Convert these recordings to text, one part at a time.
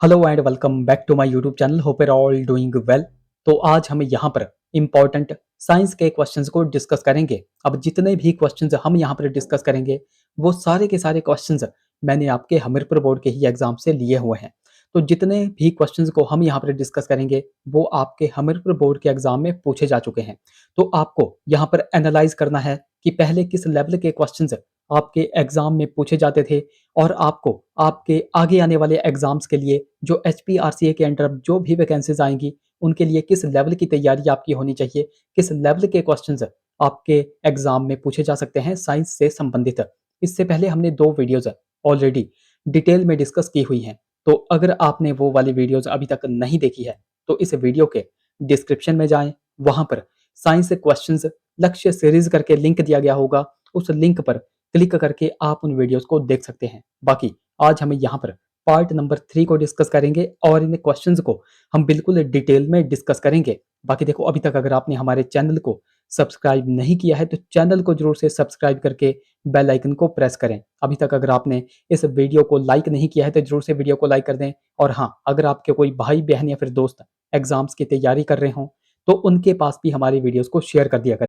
Hello and welcome back to my YouTube channel. Hope you all doing well. तो आज हम यहाँ पर इम्पोर्टेंट साइंस के क्वेश्चंस को डिस्कस करेंगे। अब जितने भी क्वेश्चंस हम यहाँ पर डिस्कस करेंगे वो सारे के सारे क्वेश्चंस मैंने आपके हमीरपुर बोर्ड के ही एग्जाम से लिए हुए हैं। तो जितने भी क्वेश्चंस को हम यहाँ पर डिस्कस करेंगे वो आपके हमीरपुर बोर्ड के एग्जाम में पूछे जा चुके हैं। तो आपको यहाँ पर एनालाइज करना है कि पहले किस लेवल के क्वेश्चंस आपके एग्जाम में पूछे जाते थे और आपको आपके आगे आने वाले एग्जाम्स के लिए जो एचपीआरसीए के अंडर जो भी वैकेंसीज आएंगी उनके लिए किस लेवल की तैयारी आपकी होनी चाहिए, किस लेवल के क्वेश्चंस आपके एग्जाम में पूछे जा सकते हैं साइंस से संबंधित। इससे पहले हमने 2 वीडियोस ऑलरेडी डिटेल में डिस्कस की हुई हैं। तो अगर आपने वो वाली वीडियोस अभी तक नहीं देखी है तो इस वीडियो के डिस्क्रिप्शन में जाएं, वहां पर साइंस क्वेश्चंस लक्ष्य सीरीज करके लिंक दिया गया होगा, उस लिंक पर क्लिक करके आप उन वीडियोस को देख सकते हैं। बाकी आज हम यहाँ पर पार्ट नंबर 3 को डिस्कस करेंगे और इन क्वेश्चंस को हम बिल्कुल डिटेल में डिस्कस करेंगे। बाकी देखो, अभी तक अगर आपने हमारे चैनल को सब्सक्राइब नहीं किया है तो चैनल को जरूर से सब्सक्राइब करके बेल आइकन को प्रेस करें। अभी तक अगर आपने इस वीडियो को लाइक नहीं किया है तो जरूर से वीडियो को लाइक कर दें। और हाँ, अगर आपके कोई भाई बहन या फिर दोस्त एग्जाम्स की तैयारी कर रहे हों तो उनके पास भी हमारी वीडियोस को शेयर कर दिया करें।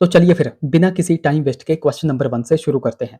तो चलिए फिर बिना किसी टाइम वेस्ट के क्वेश्चन नंबर 1 से शुरू करते हैं।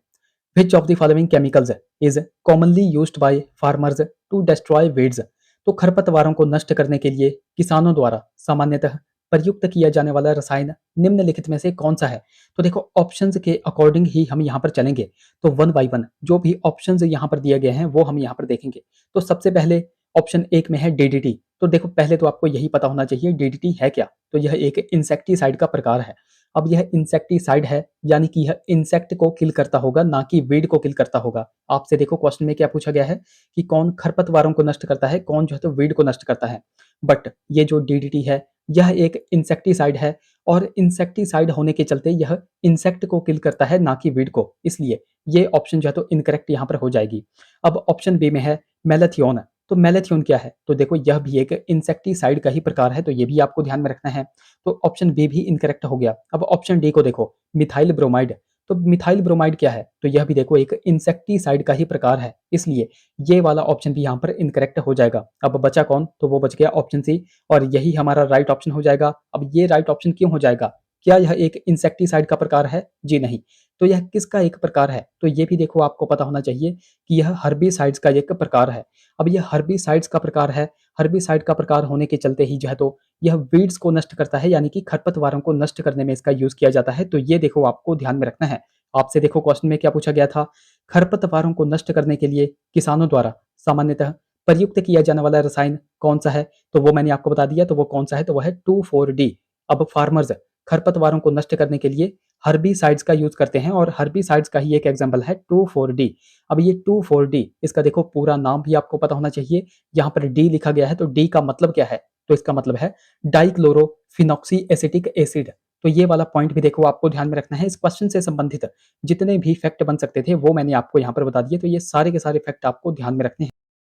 Which of the following chemicals is commonly used by farmers to destroy weeds. तो खरपतवारों को नष्ट करने के लिए किसानों द्वारा सामान्यतः प्रयुक्त किया जाने वाला रसायन निम्नलिखित में से कौन सा है। तो देखो, ऑप्शंस के अकॉर्डिंग ही हम यहाँ पर चलेंगे। तो वन बाय वन जो भी ऑप्शंस यहाँ पर दिए गए हैं वो हम यहाँ पर देखेंगे। तो सबसे पहले ऑप्शन 1 में है डीडीटी। तो देखो, पहले तो आपको यही पता होना चाहिए डीडीटी है क्या। तो यह एक इंसेक्टिसाइड का प्रकार है। अब यह इंसेक्टिसाइड है यानी कि यह इंसेक्ट को किल करता होगा, ना कि वीड को किल करता होगा। आपसे देखो क्वेश्चन में क्या पूछा गया है कि कौन खरपतवारों को नष्ट करता है, कौन जो है तो वीड को नष्ट करता है। बट ये जो डीडीटी है यह एक इंसेक्टिसाइड है और इंसेक्टिसाइड होने के चलते यह इंसेक्ट को किल करता है, ना कि वीड को। इसलिए ये ऑप्शन जो है तो इनकरेक्ट यहाँ पर हो जाएगी। अब ऑप्शन बी में है मेलाथियोन। तो मेलाथियोन क्या है? तो देखो, यह भी एक इंसेक्टिसाइड का ही प्रकार है, तो ये भी आपको ध्यान में रखना है। तो ऑप्शन बी भी इनकरेक्ट हो गया। अब ऑप्शन डी को देखो, मिथाइल ब्रोमाइड। तो मिथाइल ब्रोमाइड क्या है? तो यह भी देखो एक इंसेक्टिसाइड का ही प्रकार है, इसलिए ये वाला ऑप्शन भी यहाँ पर इनकरेक्ट हो जाएगा। अब बचा कौन? तो वो बच गया ऑप्शन सी और यही हमारा राइट ऑप्शन हो जाएगा। अब ये राइट ऑप्शन क्यों हो जाएगा? क्या यह एक इंसेक्टिसाइड का प्रकार है? जी नहीं। तो यह किसका एक प्रकार है? तो ये भी देखो आपको पता होना चाहिए कि यह हर्बिसाइड्स का एक प्रकार है। अब यह हर्बिसाइड्स का प्रकार है, हर्बिसाइड का प्रकार होने के चलते ही जो है तो यह वीड्स को नष्ट करता है, यानी कि खरपतवारों को नष्ट करने में इसका यूज किया जाता है। तो ये देखो आपको ध्यान में रखना है। आपसे देखो क्वेश्चन में क्या पूछा गया था, खरपतवारों को नष्ट करने के लिए किसानों द्वारा सामान्यतः प्रयुक्त किया जाने वाला रसायन कौन सा है? तो वो मैंने आपको बता दिया। तो वो कौन सा है? तो वो है 2,4-D। अब फार्मर्स खरपतवारों को नष्ट करने के लिए हर्बिसाइड्स का यूज करते हैं और हर्बिसाइड्स का ही एक एग्जांपल है 2,4-D। अब ये 2,4-D इसका देखो पूरा नाम भी आपको पता होना चाहिए। यहाँ पर डी लिखा गया है तो डी का मतलब क्या है? तो इसका मतलब है डाइक्लोरोफिनॉक्सी एसिटिक एसिड। तो ये वाला पॉइंट भी देखो आपको ध्यान में रखना है। इस क्वेश्चन से संबंधित जितने भी फैक्ट बन सकते थे वो मैंने आपको यहाँ पर बता दिए, तो ये सारे के सारे फैक्ट आपको ध्यान में रखने हैं।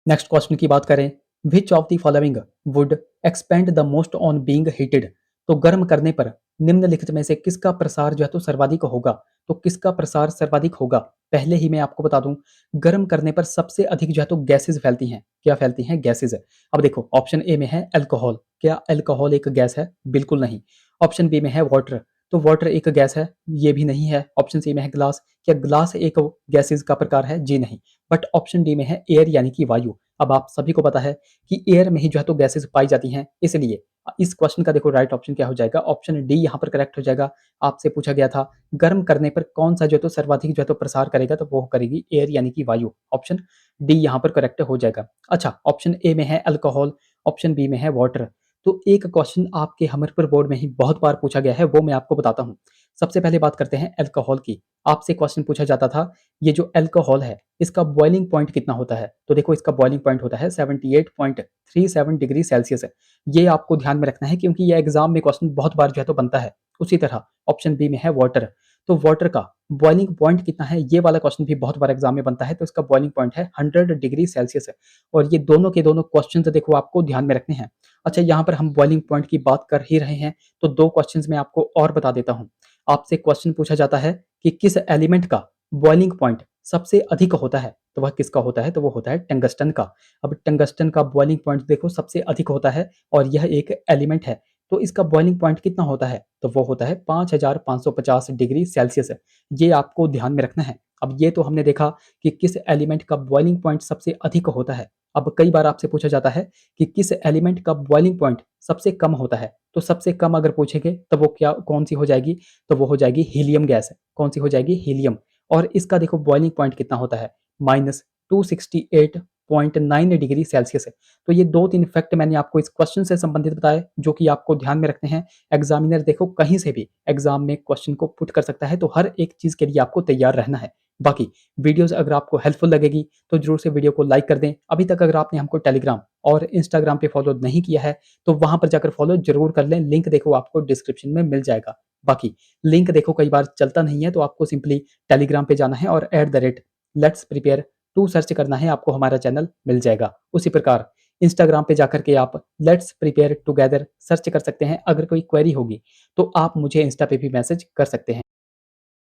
नेक्स्ट क्वेश्चन की बात करें, which of the following would expand the most on being heated. तो गर्म करने पर निम्नलिखित में से किसका प्रसार जो है तो सर्वाधिक होगा? तो किसका प्रसार सर्वाधिक होगा? पहले ही मैं आपको बता दूं, गर्म करने पर सबसे अधिक जो है तो गैसेज फैलती हैं। क्या फैलती हैं? गैसेज। अब देखो, ऑप्शन ए में है अल्कोहल। क्या अल्कोहल एक गैस है? बिल्कुल नहीं। ऑप्शन बी में है वाटर। तो वाटर एक गैस है? ये भी नहीं है। ऑप्शन सी में है ग्लास। क्या ग्लास एक गैसेज का प्रकार है? जी नहीं। बट ऑप्शन डी में है एयर यानी कि वायु। अब आप सभी को पता है कि एयर में ही जो है तो गैसेज पाई जाती हैं, इसलिए इस क्वेश्चन का देखो राइट ऑप्शन क्या हो जाएगा? ऑप्शन डी यहाँ पर करेक्ट हो जाएगा। आपसे पूछा गया था गर्म करने पर कौन सा जो है तो सर्वाधिक जो है तो प्रसार करेगा, तो वो करेगी एयर यानी कि वायु। ऑप्शन डी यहाँ पर करेक्ट हो जाएगा। अच्छा, ऑप्शन ए में है अल्कोहल, ऑप्शन बी में है वाटर। तो एक क्वेश्चन आपके हमीरपुर बोर्ड में ही बहुत बार पूछा गया है, वो मैं आपको बताता हूँ। सबसे पहले बात करते हैं अल्कोहल की। आपसे क्वेश्चन पूछा जाता था, ये जो अल्कोहल है इसका बॉइलिंग पॉइंट कितना होता है? तो देखो, इसका बॉइलिंग पॉइंट होता है 78.37 डिग्री सेल्सियस। ये आपको ध्यान में रखना है क्योंकि ये एग्जाम में क्वेश्चन बहुत बार जो है तो बनता है। उसी तरह ऑप्शन बी में है वाटर। तो वाटर का बॉइलिंग पॉइंट कितना है? ये वाला क्वेश्चन भी बहुत बार एग्जाम में बनता है। तो इसका बॉइलिंग पॉइंट है 100 डिग्री सेल्सियस। और ये दोनों के दोनों क्वेश्चन देखो आपको ध्यान में रखने हैं। अच्छा, यहाँ पर हम बॉइलिंग पॉइंट की बात कर ही रहे हैं तो 2 क्वेश्चन मैं आपको और बता देता हूँ। आपसे क्वेश्चन पूछा जाता है कि किस एलिमेंट का बॉइलिंग पॉइंट सबसे अधिक होता है तो वह किसका होता है? तो वो होता है टंगस्टन का। अब टंगस्टन का बॉइलिंग पॉइंट देखो सबसे अधिक होता है और यह एक एलिमेंट है। तो इसका बॉइलिंग पॉइंट कितना होता है? तो वो होता है 5550 डिग्री सेल्सियस। ये आपको ध्यान में रखना है। अब ये तो हमने देखा कि किस एलिमेंट का बॉइलिंग पॉइंट सबसे अधिक होता है। अब कई बार आपसे पूछा जाता है कि किस एलिमेंट का बॉइलिंग पॉइंट सबसे कम होता है। तो सबसे कम अगर पूछेंगे तो वो क्या कौन सी हो जाएगी? तो वो हो जाएगी हीलियम गैस। कौन सी हो जाएगी? हीलियम। और इसका देखो बॉइलिंग पॉइंट कितना होता है? -268.9 डिग्री सेल्सियस है। तो ये 2-3 फैक्ट मैंने आपको इस क्वेश्चन से संबंधित बताए जो कि आपको ध्यान में रखने हैं। एग्जामिनर देखो कहीं से भी एग्जाम में क्वेश्चन को पुट कर सकता है, तो हर एक चीज़ के लिए आपको तैयार रहना है। बाकी वीडियोज़ अगर आपको हेल्पफुल लगेगी तो ज़रूर से वीडियो को लाइक कर दें। अभी तक अगर आपने हमको टेलीग्राम और इंस्टाग्राम पे फॉलो नहीं किया है तो वहाँ पर जाकर फॉलो ज़रूर कर लें। लिंक देखो आपको डिस्क्रिप्शन में मिल जाएगा। बाकी लिंक देखो कई बार चलता नहीं है तो आपको सिंपली टेलीग्राम पे जाना है और @लेट्स प्रिपेयर टू सर्च करना है, आपको हमारा चैनल मिल जाएगा। उसी प्रकार इंस्टाग्राम पे जाकर के आप लेट्स प्रिपेयर टुगेदर सर्च कर सकते हैं। अगर कोई क्वेरी होगी तो आप मुझे इंस्टा पे भी मैसेज कर सकते हैं।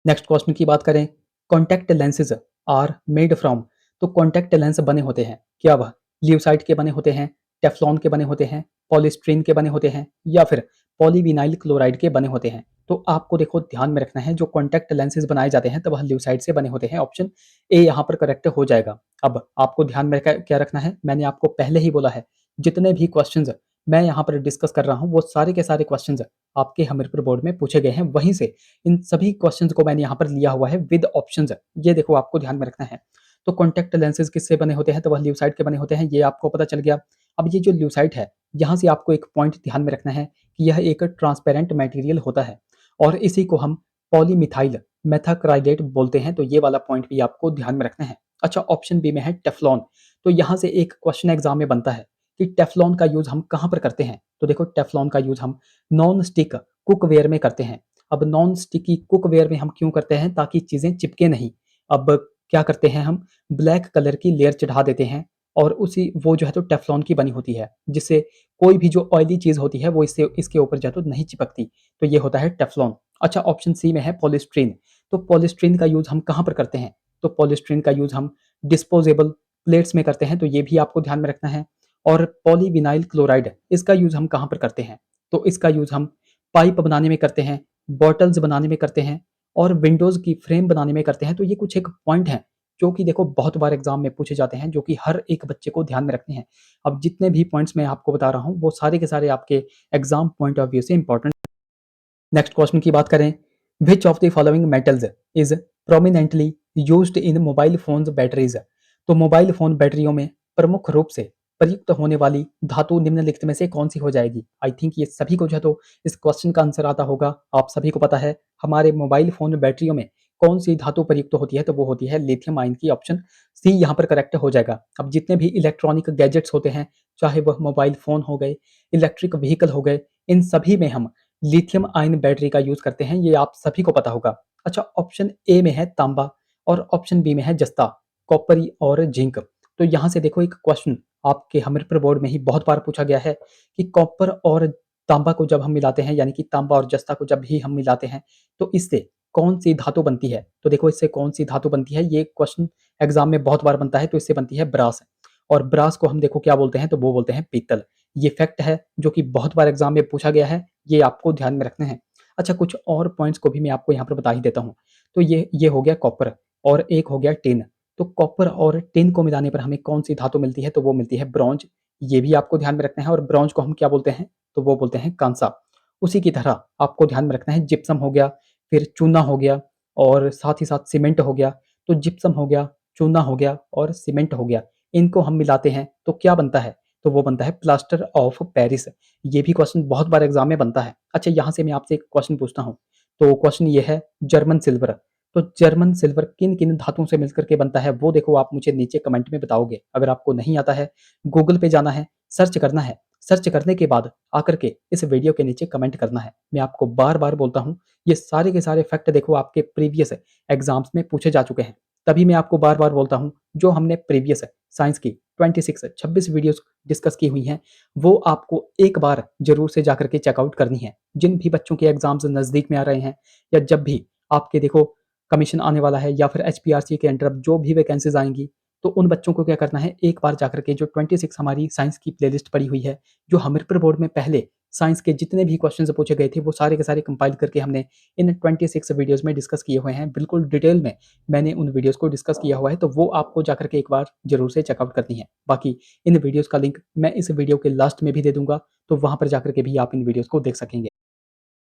नेक्स्ट क्वेश्चन की बात करें, contact lenses are made from. तो कॉन्टैक्ट लेंस बने होते हैं, क्या वह ल्यूसाइड के बने होते हैं, टेफ्लॉन के बने होते हैं, पॉलीस्ट्रीन के बने होते हैं या फिर पॉलीविनाइल क्लोराइड के बने होते हैं? तो आपको देखो ध्यान में रखना है जो कॉन्टैक्ट लेंसेज बनाए जाते हैं तो वह ल्यूसाइड से बने होते हैं। ऑप्शन ए यहाँ पर करेक्ट हो जाएगा। अब आपको ध्यान में क्या रखना है, मैंने आपको पहले ही बोला है जितने भी क्वेश्चंस मैं यहाँ पर डिस्कस कर रहा हूँ वो सारे के सारे क्वेश्चंस आपके हमीरपुर बोर्ड में पूछे गए हैं, वहीं से इन सभी क्वेश्चंस को मैंने यहाँ पर लिया हुआ है विद ऑप्शंस। ये देखो आपको ध्यान में रखना है। तो कॉन्टैक्ट लेंसेज किससे बने होते हैं? तो वह ल्यूसाइड के बने होते हैं, ये आपको पता चल गया। अब ये जो ल्यूसाइड है, यहाँ से आपको एक पॉइंट ध्यान में रखना है कि यह एक ट्रांसपेरेंट मटेरियल होता है और इसी को हम पॉलीमिथाइल मेथाक्राइलेट बोलते हैं। तो ये वाला पॉइंट भी आपको ध्यान में रखना है। अच्छा, ऑप्शन बी में है टेफ्लॉन। तो यहाँ से एक क्वेश्चन एग्जाम में बनता है कि टेफ्लॉन का यूज हम कहाँ पर करते हैं? तो देखो टेफ्लॉन का यूज हम नॉन स्टिक कुकवेयर में करते हैं। अब नॉन स्टिकी कुकवेयर में हम क्यों करते हैं? ताकि चीज़ें चिपके नहीं। अब क्या करते हैं हम? ब्लैक कलर की लेयर चढ़ा देते हैं और उसी वो जो है तो टेफ्लॉन की बनी होती है, जिससे कोई भी जो ऑयली चीज़ होती है वो इससे इसके ऊपर जो है तो नहीं चिपकती। तो ये होता है टेफ्लॉन। अच्छा, ऑप्शन सी में है पॉलीस्ट्रीन। तो पॉलीस्ट्रीन का यूज़ हम कहाँ पर करते हैं? तो पॉलीस्ट्रीन का यूज़ हम डिस्पोजेबल प्लेट्स में करते हैं, तो ये भी आपको ध्यान में रखना है। और पॉलीविनाइल क्लोराइड इसका यूज़ हम कहाँ पर करते हैं? तो इसका यूज़ हम पाइप बनाने में करते हैं, बॉटल्स बनाने में करते हैं और विंडोज़ की फ्रेम बनाने में करते हैं। तो ये कुछ एक पॉइंट हैं जो कि देखो बहुत बार एग्ज़ाम में पूछे जाते हैं, जो कि हर एक बच्चे को ध्यान में रखने हैं। अब जितने भी पॉइंट्स मैं आपको बता रहा हूँ वो सारे के सारे आपके एग्ज़ाम पॉइंट ऑफ व्यू से इंपॉर्टेंट। नेक्स्ट क्वेश्चन की बात करें, which of the following metals is prominently used in mobile phones batteries. तो मोबाइल फोन बैटरियों में प्रमुख रूप से प्रयुक्त होने वाली धातु निम्नलिखित में से कौन सी हो जाएगी? आई थिंक ये सभी को जो है तो इस क्वेश्चन का आंसर आता होगा। आप सभी को पता है हमारे मोबाइल फोन बैटरियों में कौन सी धातु प्रयुक्त होती है? तो वो होती है लिथियम आयन की। ऑप्शन सी यहाँ पर करेक्ट हो जाएगा। अब जितने भी इलेक्ट्रॉनिक गैजेट्स होते हैं, चाहे वह मोबाइल फोन हो गए, इलेक्ट्रिक व्हीकल हो गए, इन सभी में हम लिथियम आयन बैटरी का यूज करते हैं, ये आप सभी को पता होगा। अच्छा, ऑप्शन ए में है तांबा और ऑप्शन बी में है जस्ता, कॉपर और जिंक। तो यहाँ से देखो एक क्वेश्चन आपके हमीरपुर बोर्ड में ही बहुत बार पूछा गया है कि कॉपर और तांबा को जब हम मिलाते हैं, यानी कि तांबा और जस्ता को जब भी हम मिलाते हैं तो इससे कौन सी धातु बनती है? तो देखो इससे कौन सी धातु बनती है, ये क्वेश्चन एग्जाम में बहुत बार बनता है। तो इससे बनती है ब्रास और ब्रास को हम देखो क्या बोलते हैं? तो वो बोलते हैं पीतल। ये फैक्ट है जो कि बहुत बार एग्जाम में पूछा गया है, ये आपको ध्यान में रखने हैं। अच्छा, कुछ और पॉइंट्स को भी मैं आपको यहाँ पर बता ही देता हूँ। तो ये हो गया कॉपर और एक हो गया टिन। तो कॉपर और टिन को मिलाने पर हमें कौन सी धातु मिलती है? तो वो मिलती है ब्रॉन्ज। ये भी आपको ध्यान में रखना है और ब्रॉन्ज को हम क्या बोलते हैं? तो वो बोलते हैं कांसा। उसी की तरह आपको ध्यान में रखना है जिप्सम हो गया, फिर चूना हो गया और साथ ही साथ सीमेंट हो गया। तो जिप्सम हो गया, चूना हो गया और सीमेंट हो गया, इनको हम मिलाते हैं तो क्या बनता है? तो वो बनता है प्लास्टर ऑफ पेरिस। ये भी क्वेश्चन बहुत बार एग्जाम में बनता है। अच्छा, यहाँ से मैं आपसे एक क्वेश्चन पूछता हूँ। तो क्वेश्चन ये है जर्मन सिल्वर। तो जर्मन सिल्वर किन किन धातुओं से मिलकर के बनता है वो देखो आप मुझे नीचे कमेंट में बताओगे। अगर आपको नहीं आता है, गूगल पे जाना है, सर्च करना है, सर्च करने के बाद आकर के इस वीडियो के नीचे कमेंट करना है। मैं आपको बार बार बोलता हूँ ये सारे के सारे फैक्ट देखो आपके प्रीवियस एग्जाम्स में पूछे जा चुके हैं। तभी मैं आपको बार बार बोलता हूँ जो हमने प्रीवियस साइंस की 26 वीडियोस डिस्कस की हुई हैं वो आपको एक बार जरूर से जाकर के चेकआउट करनी है। जिन भी बच्चों के एग्जाम्स नज़दीक में आ रहे हैं या जब भी आपके देखो कमीशन आने वाला है या फिर एचपीआरसी के अंडर जो भी वैकेंसीज आएंगी, तो उन बच्चों को क्या करना है, एक बार जाकर के जो 26 हमारी साइंस की प्लेलिस्ट पड़ी हुई है, जो हमीरपुर बोर्ड में पहले साइंस के जितने भी क्वेश्चंस पूछे गए थे वो सारे के सारे कंपाइल करके हमने इन 26 वीडियोस में डिस्कस किए हुए हैं। बिल्कुल डिटेल में मैंने उन वीडियोस को डिस्कस किया हुआ है, तो वो आपको जाकर के एक बार जरूर से चेकआउट करनी है। बाकी इन वीडियोस का लिंक मैं इस वीडियो के लास्ट में भी दे दूंगा, तो वहां पर जाकर के भी आप इन वीडियोस को देख सकेंगे।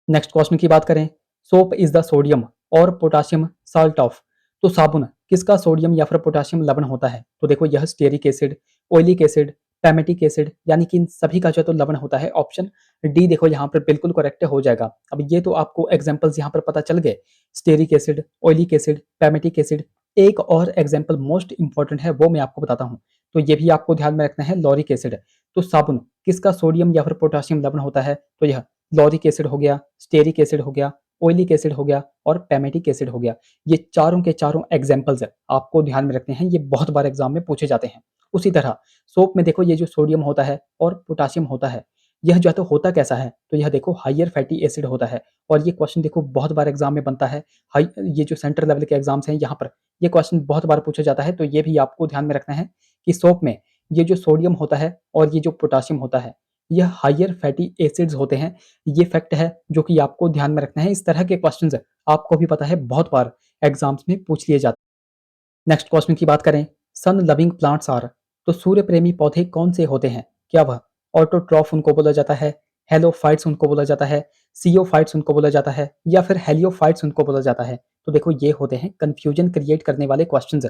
नेक्स्ट क्वेश्चन की बात करें, सोप इज द सोडियम और पोटाशियम साल्ट ऑफ, तो साबुन किसका सोडियम या फिर पोटाशियम लवण होता है? तो देखो यह स्टेरिक एसिड, ओइलिक एसिड, पैमेटिक एसिड, यानी कि इन सभी का जो तो लवण होता है। ऑप्शन डी देखो यहाँ पर बिल्कुल करेक्ट हो जाएगा। अब ये तो आपको एग्जांपल्स यहाँ पर पता चल गए, स्टेरिक एसिड, ओइलिक एसिड, पैमेटिक एसिड। एक और एग्जाम्पल मोस्ट इंपॉर्टेंट है, वो मैं आपको बताता हूँ, तो ये भी आपको ध्यान में रखना है, लॉरिक एसिड। तो साबुन किसका सोडियम या फिर पोटाशियम लवण होता है? तो यह लॉरिक एसिड हो गया, स्टेरिक एसिड हो गया, ओइलिक एसिड हो गया और पैमेटिक एसिड हो गया। ये चारों के चारों एग्जाम्पल्स आपको ध्यान में रखने हैं, ये बहुत बार एग्जाम में पूछे जाते हैं। उसी तरह सोप में देखो ये जो सोडियम होता है और पोटाशियम होता है, यह जो है तो होता कैसा है? तो यह देखो हाइयर फैटी एसिड होता है। और ये क्वेश्चन देखो बहुत बार एग्जाम में बनता है। हाई ये जो सेंटर लेवल के एग्जाम्स हैं यहाँ पर ये क्वेश्चन बहुत बार पूछा जाता है, तो ये भी आपको ध्यान में रखना है कि सोप में ये जो सोडियम होता है और ये जो पोटाशियम होता है, यह हाइयर फैटी एसिड्स होते हैं। ये फैक्ट है जो कि आपको ध्यान में रखना है। इस तरह के क्वेश्चंस आपको भी पता है बहुत बार एग्जाम्स में पूछ लिए जाते हैं। नेक्स्ट क्वेश्चन की बात करें, सन लविंग प्लांट्स आर, तो सूर्य प्रेमी पौधे कौन से होते हैं? क्या वह ऑटोट्रॉफ उनको बोला जाता है, हेलोफाइट्स उनको बोला जाता है, सीओफाइट्स उनको बोला जाता है या फिर हेलियोफाइट्स उनको बोला जाता है? तो देखो ये होते हैं कंफ्यूजन क्रिएट करने वाले क्वेश्चंस।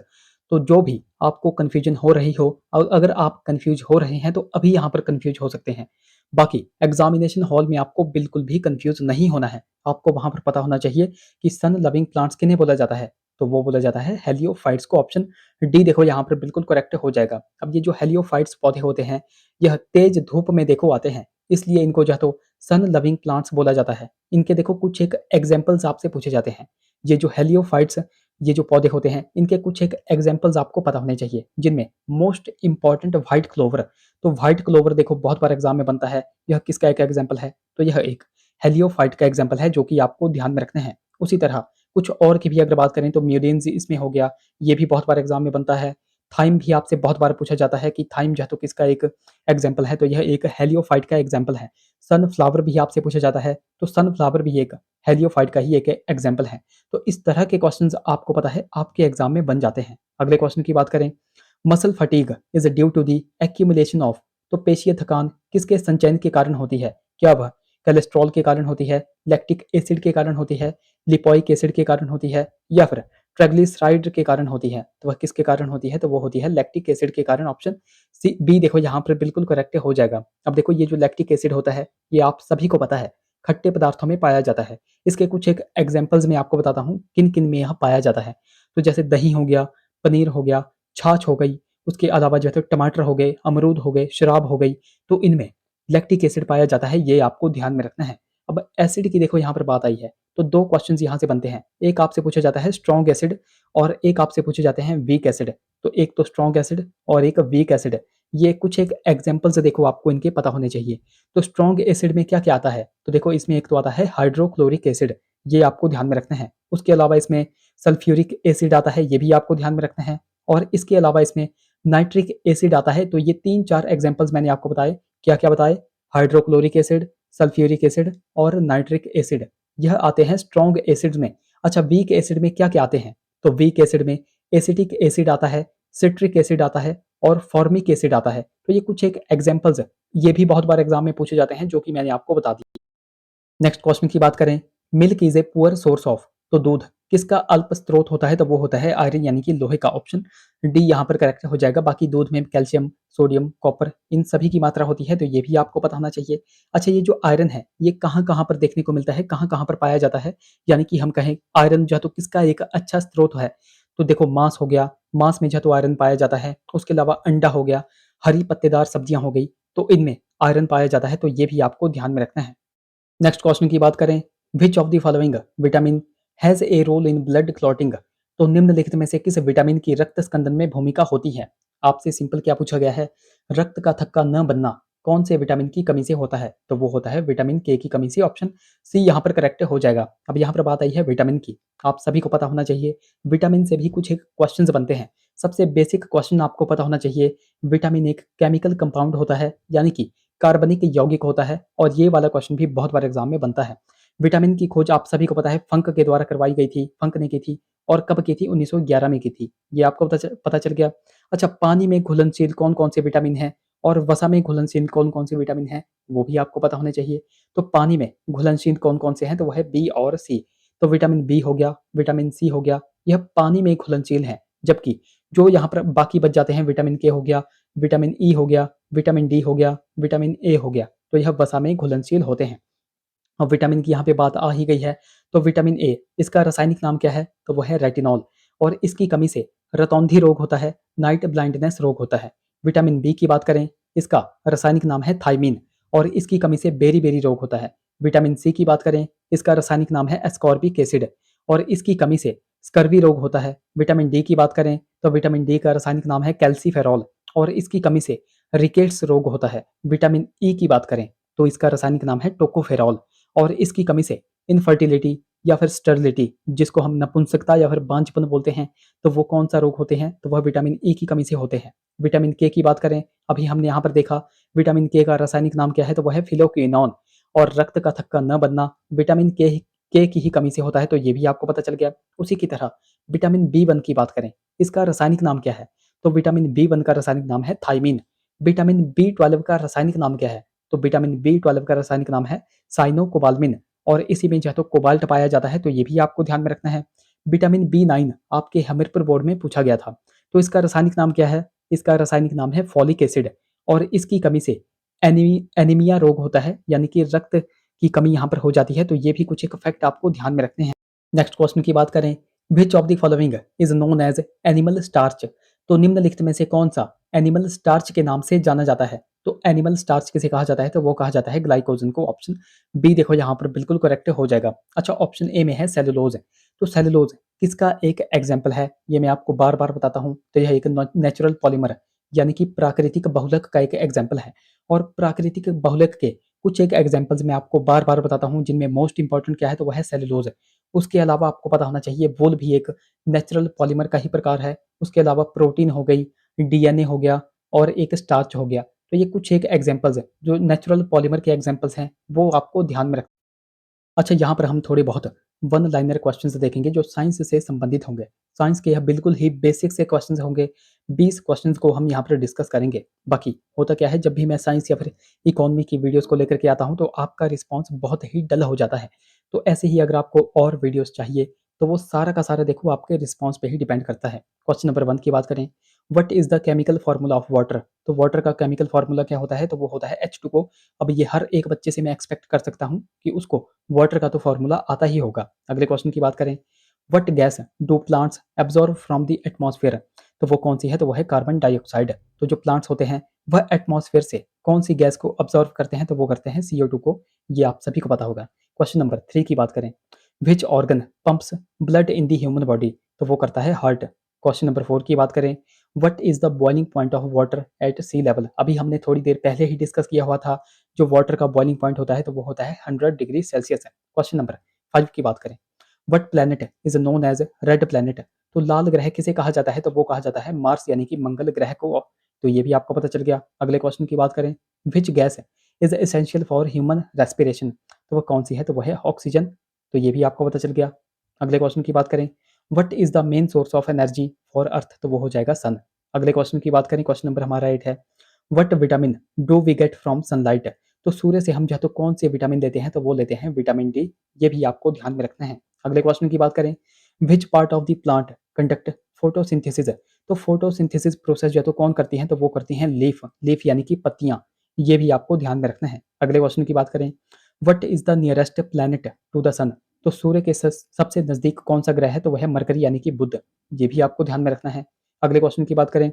तो जो भी आपको कंफ्यूजन हो रही हो, अगर आप कंफ्यूज हो रहे हैं तो अभी यहाँ पर कंफ्यूज हो सकते हैं। बाकी एग्जामिनेशन हॉल में आपको बिल्कुल भी कंफ्यूज नहीं होना है। आपको वहां पर पता होना चाहिए कि सन लविंग प्लांट्स किन्हें बोला जाता है, तो वो बोला जाता है हेलियोफाइट्स को। ऑप्शन डी देखो यहाँ पर बिल्कुल करेक्ट हो जाएगा। अब ये जो हेलियोफाइट्स पौधे होते हैं, यह तेज धूप में देखो आते हैं, इसलिए इनको जो है तो सन लविंग प्लांट्स बोला जाता है। इनके देखो कुछ एक एग्जाम्पल्स आपसे पूछे जाते हैं। ये जो हेलियोफाइट्स ये जो पौधे होते हैं, इनके कुछ एक एग्जाम्पल्स आपको पता होने चाहिए, जिनमें मोस्ट इंपॉर्टेंट व्हाइट क्लोवर। तो व्हाइट क्लोवर देखो बहुत बार एग्जाम में बनता है, यह किसका एक एग्जाम्पल है? तो यह एक हेलियोफाइट का एग्जाम्पल है, जो कि आपको ध्यान में रखना है। उसी तरह कुछ और की भी अगर बात करें तो म्यूरेन्स इसमें हो गया, ये भी बहुत बार एग्जाम में बनता है। थाइम भी आपसे बहुत बार पूछा जाता है कि थाइम जो है तो किसका एक एग्जाम्पल है, तो यह एक हेलियोफाइट का एग्जाम्पल है। सनफ्लावर भी आपसे पूछा जाता है, तो सनफ्लावर भी एक हेलियोफाइट का ही एक एग्जाम्पल है। तो इस तरह के क्वेश्चंस आपको पता है आपके एग्जाम में बन जाते हैं। अगले क्वेश्चन की बात करें, muscle fatigue is due to the accumulation of, तो पेशीय थकान किसके संचयन के कारण होती है? क्या वह कोलेस्ट्रॉल के कारण होती है, लैक्टिक एसिड के कारण होती है, लिपोइक एसिड के कारण होती है या फिर ट्राइग्लिसराइड के कारण होती है? तो वह किसके कारण होती है? तो वो होती है लैक्टिक एसिड के कारण। ऑप्शन सी बी देखो यहाँ पर बिल्कुल करेक्ट हो जाएगा। अब देखो ये जो लैक्टिक एसिड होता है, ये आप सभी को पता है खट्टे पदार्थों में पाया जाता है। इसके कुछ एक एग्जाम्पल्स मैं आपको बताता हूँ किन किन में यह पाया जाता है। तो जैसे दही हो गया, पनीर हो गया, छाछ हो गई, उसके अलावा जो है तो टमाटर हो गए, अमरूद हो गए, शराब हो गई, तो इनमें लैक्टिक एसिड पाया जाता है, ये आपको ध्यान में रखना है। अब एसिड की देखो यहाँ पर बात आई है, तो दो क्वेश्चंस यहाँ से बनते हैं। एक आपसे पूछा जाता है स्ट्रॉन्ग एसिड और एक आपसे पूछे जाते हैं वीक एसिड। तो एक तो स्ट्रॉन्ग एसिड और एक वीक एसिड, ये कुछ एक एग्जाम्पल्स देखो आपको इनके पता होने चाहिए। तो स्ट्रॉन्ग एसिड में क्या क्या आता है? तो देखो इसमें एक तो आता है हाइड्रोक्लोरिक एसिड, ये आपको ध्यान में रखना है। उसके अलावा इसमें सल्फ्यूरिक एसिड आता है, ये भी आपको ध्यान में रखना है। और इसके अलावा इसमें नाइट्रिक एसिड आता है। तो ये तीन चार एग्जाम्पल्स मैंने आपको बताए। क्या क्या बताए? हाइड्रोक्लोरिक एसिड, सल्फ्यूरिक एसिड और नाइट्रिक एसिड, यह आते हैं स्ट्रॉन्ग एसिड्स में। अच्छा, वीक एसिड में क्या क्या आते हैं? तो वीक एसिड में एसिटिक एसिड आता है, सिट्रिक एसिड आता है और फॉर्मिक एसिड आता है। तो ये कुछ एक एग्जाम्पल्स है, ये भी बहुत बार एग्जाम में पूछे जाते हैं, जो कि मैंने आपको बता दी। नेक्स्ट क्वेश्चन की बात करें, milk is a poor source of, तो दूध किसका अल्प स्रोत होता है? तो वो होता है आयरन, यानी कि लोहे का। ऑप्शन डी यहाँ पर करेक्ट हो जाएगा। बाकी दूध में कैल्शियम, सोडियम, कॉपर, इन सभी की मात्रा होती है, तो ये भी आपको पता होना चाहिए। अच्छा, ये जो आयरन है ये कहाँ कहाँ पर देखने को मिलता है, कहाँ कहाँ पर पाया जाता है? यानी कि हम कहें आयरन जो है तो किसका एक अच्छा स्रोत है? तो देखो मांस हो गया, मांस में जो है तो आयरन पाया जाता है। उसके अलावा अंडा हो गया, हरी पत्तेदार सब्जियां हो गई, तो इनमें आयरन पाया जाता है, तो ये भी आपको ध्यान में रखना है। नेक्स्ट क्वेश्चन की बात करें, which of the following vitamin has a role in blood clotting, तो निम्नलिखित में से किस विटामिन की रक्त स्कंदन में भूमिका होती है? आपसे सिंपल क्या पूछा गया है, रक्त का थक्का न बनना कौन से विटामिन की कमी से होता है? तो वो होता है विटामिन के की कमी से। ऑप्शन सी यहाँ पर करेक्ट हो जाएगा। अब यहाँ पर बात आई है विटामिन की। आप सभी को पता होना चाहिए विटामिन से भी कुछ एक क्वेश्चंस बनते हैं। सबसे बेसिक क्वेश्चन आपको पता होना चाहिए, विटामिन एक केमिकल कंपाउंड होता है यानी कि कार्बनिक यौगिक होता है, और ये वाला क्वेश्चन भी बहुत बार एग्जाम में बनता है। विटामिन की खोज आप सभी को पता है फंक के द्वारा करवाई गई थी। फंक ने की थी और कब की थी? 1911 में की थी। ये आपको पता चल गया। अच्छा, पानी में घुलनशील कौन-कौन से विटामिन हैं और वसा में घुलनशील कौन-कौन से विटामिन हैं, वो भी आपको पता होने चाहिए। तो पानी में घुलनशील कौन-कौन से हैं? तो वो है बी और सी। तो विटामिन बी हो गया, विटामिन सी हो गया, यह पानी में घुलनशील हैं। जबकि जो यहाँ पर बाकी बच जाते हैं, विटामिन के हो गया, विटामिन ई हो गया, विटामिन डी हो गया, विटामिन ए हो गया, तो यह वसा में घुलनशील होते हैं। अब विटामिन की यहाँ पे बात आ ही गई है, तो विटामिन ए, इसका रासायनिक नाम क्या है? तो वो है रेटिनॉल, और इसकी कमी से रतौंधी रोग होता है, नाइट ब्लाइंडनेस रोग होता है। विटामिन बी की बात करें, इसका रासायनिक नाम है थायमीन, और इसकी कमी से बेरी-बेरी रोग होता है। विटामिन सी की बात करें, इसका रासायनिक नाम है एस्कॉर्बिक एसिड, और इसकी कमी से स्कर्वी रोग होता है। विटामिन डी की बात करें, तो विटामिन डी का रासायनिक नाम है कैल्सीफेरॉल, और इसकी कमी से रिकेट्स रोग होता है। विटामिन ई की बात करें, तो इसका रासायनिक नाम है टोकोफेरॉल, और इसकी कमी से इनफर्टिलिटी या फिर स्टरलिटी, जिसको हम नपुंसकता या फिर बांझपन बोलते हैं, तो वो कौन सा रोग होते हैं? तो वह विटामिन ई की कमी से होते हैं। विटामिन के की बात करें, अभी हमने यहाँ पर देखा विटामिन के का रासायनिक नाम क्या है? तो वह है फिलोक्विनोन, और रक्त का थक्का न बनना विटामिन के की ही कमी से होता है, तो ये भी आपको पता चल गया। उसी की तरह विटामिन बी वन की बात करें, इसका रासायनिक नाम क्या है? तो विटामिन बी वन का रासायनिक नाम है थायमीन। विटामिन बी ट्वेल्व का रासायनिक नाम क्या है? तो विटामिन बी ट्वेल्व का रासायनिक नाम है साइनोकोबाल्मिन, और इसी में जो है तो कोबाल्ट पाया जाता है, तो ये भी आपको ध्यान में रखना है। विटामिन बी नाइन आपके हमीरपुर बोर्ड में पूछा गया था, तो इसका रासायनिक नाम क्या है? इसका रासायनिक नाम है फॉलिक एसिड, और इसकी कमी से एनीमिया रोग होता है, यानी कि रक्त की कमी यहाँ पर हो जाती है, तो ये भी कुछ एक फैक्ट आपको ध्यान में रखने हैं। नेक्स्ट क्वेश्चन की बात करें, which of the following is known as animal starch, तो निम्नलिखित में से कौन सा एनिमल स्टार्च के नाम से जाना जाता है? तो एनिमल स्टार्च किसे कहा जाता है? तो वो कहा जाता है ग्लाइकोजन को। ऑप्शन बी देखो यहाँ पर बिल्कुल करेक्ट हो जाएगा। अच्छा, ऑप्शन ए में है सेलुलोज, तो सेलुलोज किसका एक एग्जाम्पल है? ये मैं आपको बार बार बताता हूँ, तो यह एक नेचुरल पॉलीमर यानी कि प्राकृतिक बहुलक का एक एग्जाम्पल है, और प्राकृतिक बहुलक के कुछ एक एग्जाम्पल्स मैं आपको बार बार बताता हूँ, जिनमें मोस्ट इंपॉर्टेंट क्या है? तो वह है सेलुलोज। उसके अलावा आपको पता होना चाहिए वूल भी एक नेचुरल पॉलीमर का ही प्रकार है। उसके अलावा प्रोटीन हो गई, डीएनए हो गया, और एक स्टार्च हो गया। तो ये कुछ एक एग्जांपल्स हैं जो नेचुरल पॉलीमर के एग्जांपल्स हैं, वो आपको ध्यान में रख। अच्छा, यहाँ पर हम थोड़े बहुत वन लाइनर क्वेश्चंस देखेंगे जो साइंस से संबंधित होंगे। साइंस के यह बिल्कुल ही बेसिक से क्वेश्चंस होंगे। 20 क्वेश्चंस को हम यहाँ पर डिस्कस करेंगे। बाकी होता क्या है, जब भी मैं साइंस या फिर इकोनॉमी की वीडियोस को लेकर के आता हूँ, तो आपका रिस्पॉन्स बहुत ही डल हो जाता है। तो ऐसे ही अगर आपको और वीडियोस चाहिए, तो वो सारा का सारा देखो आपके रिस्पॉन्स पे ही डिपेंड करता है। क्वेश्चन नंबर 1 की बात करें, what is the chemical formula of water, तो वाटर का केमिकल फार्मूला क्या होता है? तो वो होता है H2O। अब ये हर एक बच्चे से मैं एक्सपेक्ट कर सकता हूँ कि उसको वाटर का तो फार्मूला आता ही होगा। अगले क्वेश्चन की बात करें, what gas do plants absorb from the atmosphere, तो वो कौन सी है? तो वो है कार्बन डाइऑक्साइड। तो जो प्लांट्स होते हैं वह एटमॉस्फेयर से कौन सी गैस को ऑब्जॉर्व करते हैं? तो वो करते हैं CO2 को। ये आप सभी को पता होगा। क्वेश्चन नंबर 3 की बात करें, which organ pumps blood in the human body, तो वो करता है हार्ट। क्वेश्चन नंबर 4 की बात करें, what is the boiling point of water at sea level, अभी हमने थोड़ी देर पहले ही डिस्कस किया हुआ था। जो वाटर का बॉइलिंग पॉइंट होता है, तो वो होता है 100 डिग्री सेल्सियस है। क्वेश्चन नंबर 5 की बात करें, what planet is known as red planet, तो लाल ग्रह किसे कहा जाता है? तो वो कहा जाता है मार्स, यानी कि मंगल ग्रह को। तो ये भी आपको पता चल गया। अगले क्वेश्चन की बात करें, which gas is essential for human respiration, तो वो कौन सी है? तो वो है ऑक्सीजन। तो ये भी आपको पता चल गया। अगले क्वेश्चन की बात करें, what is the main source of energy for earth, तो वो हो जाएगा सन। अगले क्वेश्चन की बात करें, क्वेश्चन नंबर हमारा 8 है, what vitamin do we get from sunlight, तो सूर्य से हम जो है तो कौन से विटामिन लेते हैं? तो वो लेते हैं विटामिन डी। ये भी आपको ध्यान में रखना है। अगले क्वेश्चन की बात करें, which part of the plant conduct photosynthesis, तो फोटोसिंथेसिस प्रोसेस जो है तो कौन करती हैं? तो वो करती हैं लीफ। लीफ यानी कि पत्तियां। ये भी आपको ध्यान में रखना है। अगले क्वेश्चन की बात करें, what is the nearest planet to the sun, तो सूर्य के सबसे नजदीक कौन सा ग्रह है? तो वह है मरकरी, यानी कि बुध। ये भी आपको ध्यान में रखना है। अगले क्वेश्चन की बात करें,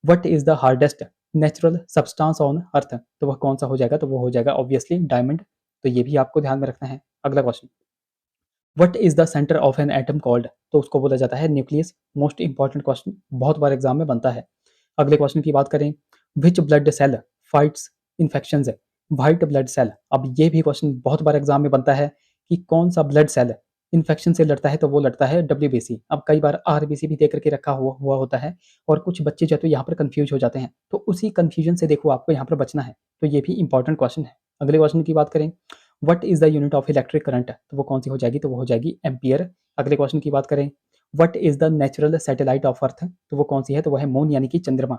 what is the hardest natural substance on earth, तो वह कौन सा हो जाएगा? तो वो हो जाएगा ऑब्वियसली डायमंड। तो ये भी आपको ध्यान में रखना है। अगला question, what is the centre of an atom called, तो उसको बोला जाता है न्यूक्लियस। मोस्ट इंपॉर्टेंट क्वेश्चन, बहुत बार एग्जाम में बनता है। अगले क्वेश्चन की बात करें, which blood cell fights infections है, व्हाइट ब्लड सेल। अब ये भी क्वेश्चन बहुत बार एग्जाम में बनता है कि कौन सा ब्लड सेल इन्फेक्शन से लड़ता है, तो वो लड़ता है डब्ल्यूबीसी। अब कई बार आरबीसी भी दे करके रखा हुआ होता है और कुछ बच्चे जो है तो यहाँ पर कंफ्यूज हो जाते हैं, तो उसी कंफ्यूजन से देखो आपको यहाँ पर बचना है। तो ये भी इंपॉर्टेंट क्वेश्चन है। अगले क्वेश्चन की बात करें, what is the unit of electric current, तो वो कौन सी हो जाएगी, तो वो हो जाएगी एम्पियर। अगले क्वेश्चन की बात करें, what is the natural satellite of earth, तो वो कौन सी है, तो वो है मून यानी कि चंद्रमा।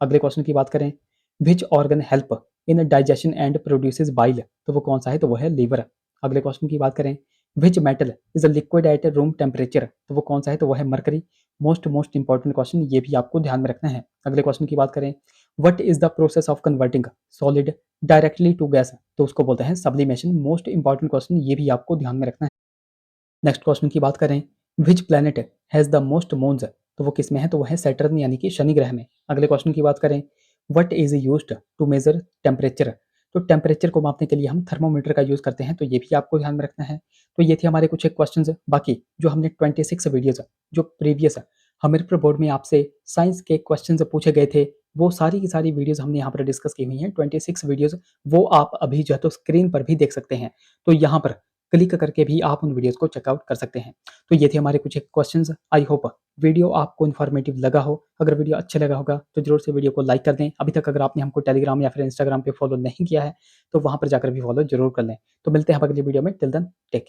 अगले क्वेश्चन की बात करें, which organ help in digestion and produces bile, तो वो कौन सा है, तो वो है लीवर। अगले क्वेश्चन की बात करें, which metal is a liquid at room temperature, तो वो कौन सा है, तो वो है मरकरी। मोस्ट इंपॉर्टेंट क्वेश्चन, ये भी आपको ध्यान में रखना है। अगले क्वेश्चन की बात करें, what is the process of converting solid directly to gas, तो उसको बोलते हैं सब्लिमेशन। मोस्ट इंपॉर्टेंट क्वेश्चन, ये भी आपको ध्यान में रखना है। नेक्स्ट क्वेश्चन की बात करें, which planet has the most moons, तो वो किस में है, तो वो है सैटर्न यानी कि शनि ग्रह में। अगले क्वेश्चन की बात करें, what is used to measure temperature, तो टेम्परेचर को मापने के लिए हम थर्मोमीटर का यूज़ करते हैं, तो ये भी आपको ध्यान में रखना है। तो ये थे हमारे कुछ एक क्वेश्चन। बाकी जो हमने 26 वीडियोज जो प्रीवियस हमीरपुर बोर्ड में आपसे साइंस के क्वेश्चन पूछे गए थे, वो सारी की सारी वीडियोज हमने यहाँ पर डिस्कस की हुई हैं, 26 वीडियोज। वो आप अभी जो है तो स्क्रीन पर भी देख सकते हैं, तो यहाँ पर क्लिक करके भी आप उन वीडियोस को चेकआउट कर सकते हैं। तो ये थे हमारे कुछ एक क्वेश्चंस। आई होप वीडियो आपको इन्फॉर्मेटिव लगा हो। अगर वीडियो अच्छा लगा होगा तो जरूर से वीडियो को लाइक कर दें। अभी तक अगर आपने हमको टेलीग्राम या फिर इंस्टाग्राम पे फॉलो नहीं किया है, तो वहाँ पर जाकर भी फॉलो जरूर कर लें। तो मिलते हैं अब अगली वीडियो में। Till then take care.